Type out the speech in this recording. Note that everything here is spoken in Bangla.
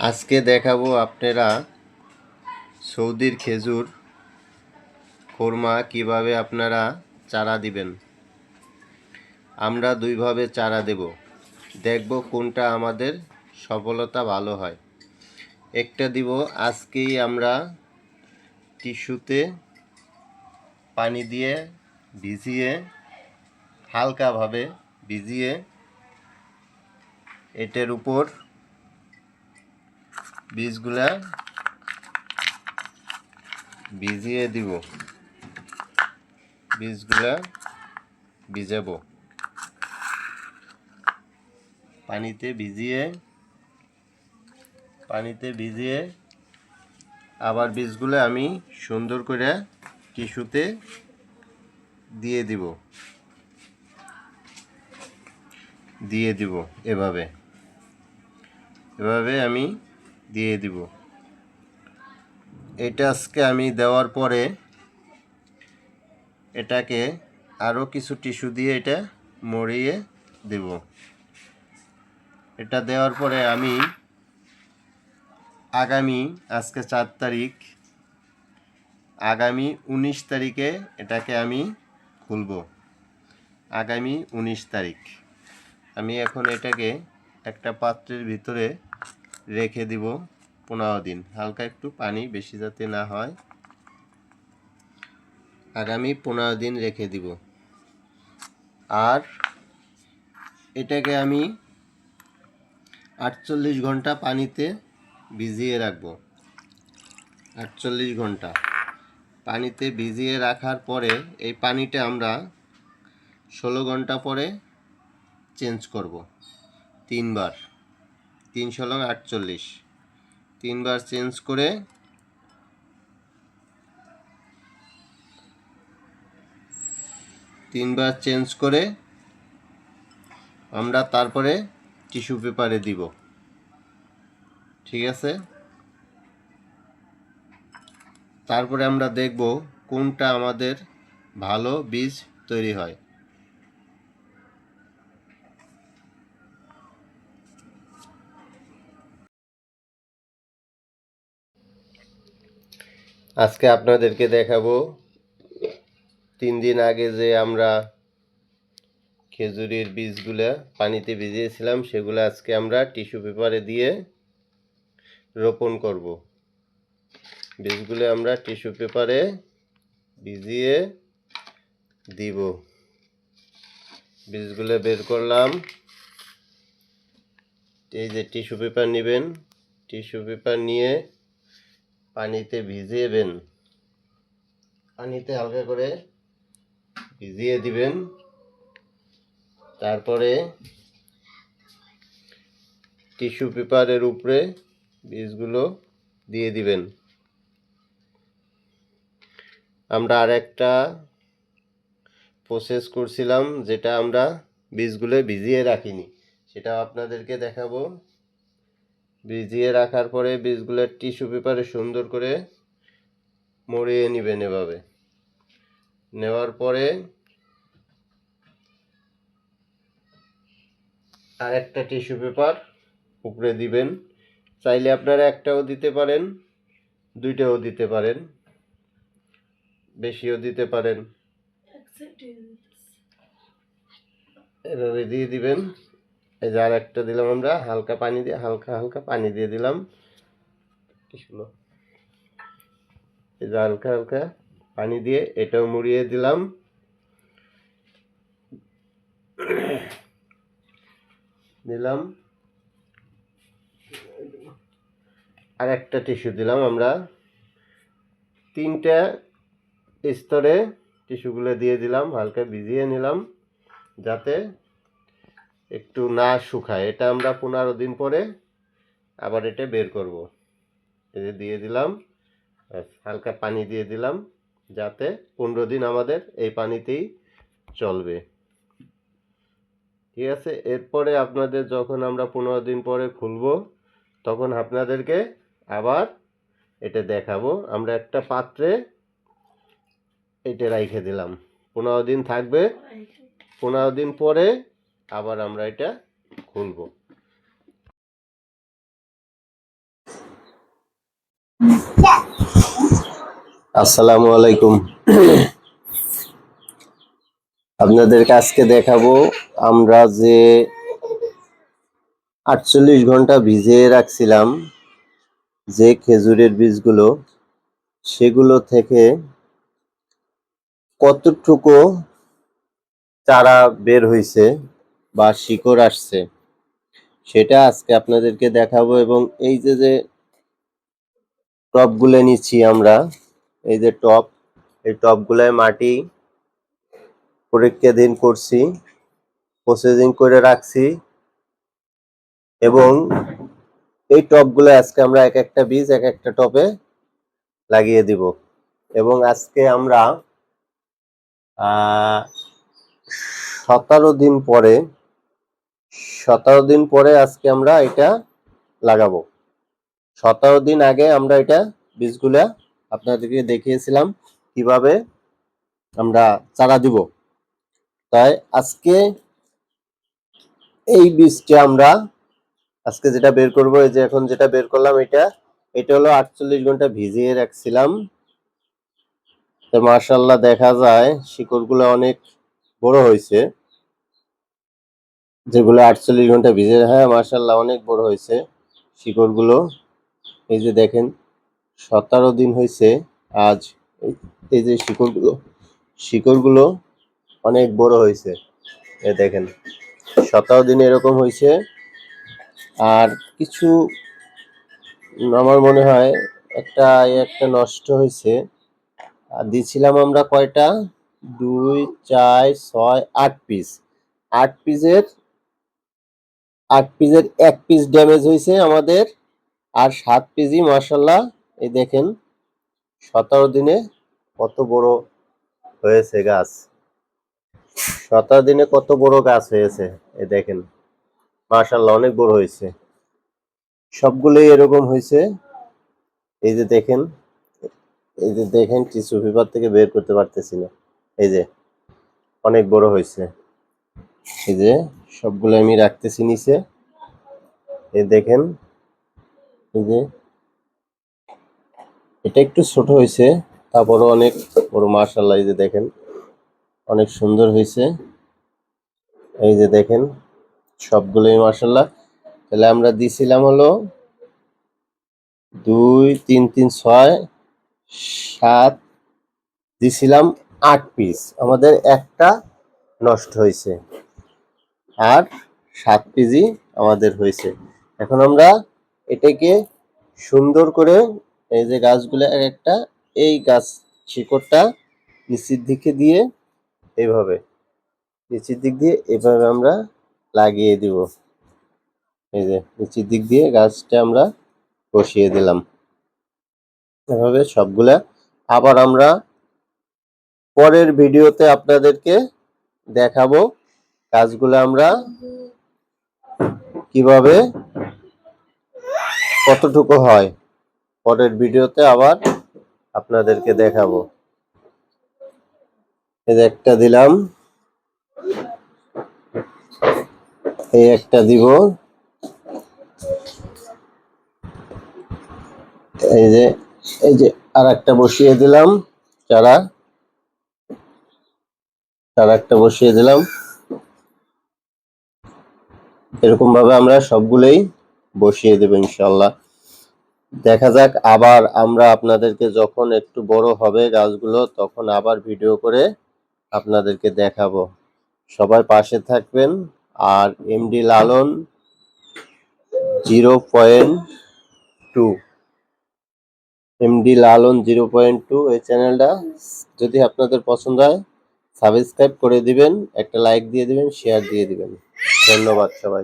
আজকে দেখাবো আপনারা সৌদির খেজুর কোরমা কিভাবে আপনারা চারা দিবেন। আমরা দুইভাবে চারা দেব, দেখব কোনটা আমাদের সফলতা ভালো হয়। একটা দিব আজকেই আমরা টিস্যুতে পানি দিয়ে ভিজিয়ে, হালকাভাবে ভিজিয়ে এটার উপর বীজগুলা ভিজিয়ে দিব, বীজগুলা ভিজাবো পানিতে ভিজিয়ে আবার বীজগুলো আমি সুন্দর করে টিস্যুতে দিয়ে দিব এভাবে আমি দিয়ে দিব। এটা আজকে আমি দেওয়ার পরে এটাকে আরও কিছু টিস্যু দিয়ে এটা মুড়িয়ে দেব। এটা দেওয়ার পরে আমি আজকে 4 তারিখ, আগামী 19 তারিখে এটাকে আমি খুলব। আগামী 19 তারিখ আমি এখন এটাকে একটা পাত্রের ভিতরে রেখে দিব 15 দিন, হালকা একটু পানি বেশি যাতে না হয়। আগামী 15 দিন রেখে দিব। আর এটাকে আমি 48 ঘন্টা পানিতে ভিজিয়ে রাখবো। 48 ঘন্টা পানিতে ভিজিয়ে রাখার পরে এই পানিটা আমরা 16 ঘন্টা পরে চেঞ্জ করব। 3বার, 3 × 48, 3বার চেঞ্জ করে আমরা তারপরে টিস্যু পেপারে দিব। ঠিক আছে, তারপরে আমরা দেখব কোনটা আমাদের ভালো বীজ তৈরি হয়। আজকে আপনাদেরকে দেখাবো 3 দিন আগে যে আমরা খেজুরের বীজগুলা পানিতে ভিজিয়েছিলাম, সেগুলো আজকে আমরা টিস্যু পেপারে দিয়ে রোপণ করব। বীজগুলো আমরা টিস্যু পেপারে ভিজিয়ে দিব। বীজগুলো বের করলাম। এই যে টিস্যু পেপার নেবেন, টিস্যু পেপার নিয়ে পানিতে ভিজিয়েবেন, পানিতে হালকা করে ভিজিয়ে দিবেন। তারপরে টিস্যু পেপারের উপরে বীজগুলো দিয়ে দিবেন। আমরা আরেকটা প্রসেস করছিলাম, যেটা আমরা বীজগুলো ভিজিয়ে রাখিনি, সেটা আপনাদেরকে দেখাবো। ভিজিয়ে রাখার পরে বীজগুলো টিস্যু পেপারে সুন্দর করে মুড়িয়ে নেবেন। এভাবে নেওয়ার পরে আরেকটা টিস্যু পেপার উপরে দিবেন। চাইলে আপনারা একটাও দিতে পারেন, দুইটাও দিতে পারেন, বেশিও দিতে পারেন। এভাবে দিয়ে দিবেন। এই যে আরেকটা দিলাম, আমরা হালকা পানি দিয়ে দিলাম। এই যে হালকা পানি দিয়ে এটাও মুড়িয়ে দিলাম। আর একটা টিস্যু দিলাম। আমরা 3টা স্তরে টিস্যুগুলো দিয়ে দিলাম, হালকা ভিজিয়ে নিলাম যাতে একটু না শুকায়। এটা আমরা 15 দিন পরে আবার এটা বের করব। এই যে দিয়ে দিলাম, হালকা পানি দিয়ে দিলাম যাতে 15 দিন আমাদের এই পানিতেই চলবে। ঠিক আছে, এরপরে আপনাদের যখন আমরা 15 দিন পরে খুলব, তখন আপনাদেরকে আবার এটা দেখাবো। আমরা একটা পাত্রে এটা রেখে দিলাম, 15 দিন থাকবে। 15 দিন পরে আবার আমরা এটা খুলব। আসসালামু আলাইকুম। আপনাদেরকে আজকে দেখাবো আমরা যে 48 ঘন্টা ভিজিয়ে রাখছিলাম যে খেজুরের বীজগুলো, সেগুলো থেকে কতটুকু চারা বের হয়েছে বা শিকড় আসছে সেটা আজকে আপনাদেরকে দেখাবো। এবং এই যে টবগুলো নিচ্ছি আমরা, এই যে টব, এই টবগুলায় মাটি পরীক্ষা দিন করছি, প্রসেসিং করে রাখছি এবং এই টবগুলো আজকে আমরা এক একটা বীজ এক একটা টবে লাগিয়ে দিব। এবং আজকে আমরা 17 দিন পরে 17 দিন পরে আজকে আমরা এটা লাগাবো। 17 দিন আগে আমরা এটা বীজগুলা আপনাদেরকে দেখিয়েছিলাম কিভাবে আমরা চারা দিব। তাই আজকে এই বীজটা আমরা আজকে যেটা বের করব, এই যে এখন যেটা বের করলাম, এটা হলো 48 ঘন্টা ভিজিয়ে রাখছিলাম। তো মাশাআল্লাহ দেখা যায় শিকড়গুলো অনেক বড় হয়েছে, যেগুলো 48 ঘন্টা ভিজে, হ্যাঁ মাশাআল্লাহ অনেক বড় হয়েছে শিকড়গুলো। এই যে দেখেন 17 দিন হয়েছে আজ। এই যে শিকড়গুলো অনেক বড় হয়েছে, এ দেখেন 17 দিনে এরকম হয়েছে। আর কিছু আমার মনে হয় একটা নষ্ট হয়েছে। আর দিয়েছিলাম আমরা কয়টা, 2 4 6 8 পিস, 8 পিসের 1 পিস ড্যামেজ হয়েছে আমাদের। আর 7 পিসই মাশাআল্লাহ এই দেখেন 17 দিনে কত বড় হয়েছে গাছ। 17 দিনে কত বড় গাছ হয়েছে, এই দেখেন মাশাআল্লাহ অনেক বড় হয়েছে। সবগুলোই এরকম হয়েছে। এই যে দেখেন, টিস্যু পেপার থেকে বের করতে পারতেছি না। এই যে অনেক বড় হয়েছে। এই যে সবগুলো আমি রাখতেছি নিচে। এই দেখেন, এই যে এটা একটু ছোট হয়েছে, তারপরও অনেক বড় মাশাআল্লাহ। এই যে দেখেন অনেক সুন্দর হয়েছে। এই যে দেখেন সবগুলোই মাশাআল্লাহ। তাহলে আমরা দিছিলাম হলো 2 3 3 6 7, দিছিলাম 8 পিস, আমাদের একটা নষ্ট হয়েছে আর 7 পিসই আমাদের হয়েছে। এখন আমরা এটাকে সুন্দর করে এই যে গাছগুলো এক একটা, এই গাছ শিকড়টা নিচের দিকে দিয়ে এইভাবে নিচের দিক দিয়ে এভাবে আমরা লাগিয়ে দিব। এই যে নিচের দিক দিয়ে গাছটা আমরা বসিয়ে দিলাম এভাবে সবগুলা। আবার আমরা পরের ভিডিওতে আপনাদেরকে দেখাবো গাছগুলো আমরা কিভাবে কতটুকু হয়, পরের ভিডিওতে আবার আপনাদেরকে দেখাবো। এই যে একটা দিলাম, এই একটা দিব, এই যে আর একটা বসিয়ে দিলাম, চারা একটা বসিয়ে দিলাম। এরকম ভাবে আমরা সবগুলোই বসিয়ে দেব ইনশাআল্লাহ। দেখা যাক আবার আমরা আপনাদেরকে যখন একটু বড় হবে গাছগুলো তখন আবার ভিডিও করে আপনাদেরকে দেখাবো। সবাই পাশে থাকবেন। আর এমডি লালন 0.2, এমডি লালন 0.2 এই চ্যানেলটা যদি আপনাদের পছন্দ হয় সাবস্ক্রাইব করে দিবেন, একটা লাইক দিয়ে দিবেন, শেয়ার দিয়ে দিবেন। ধন্যবাদ সবাই।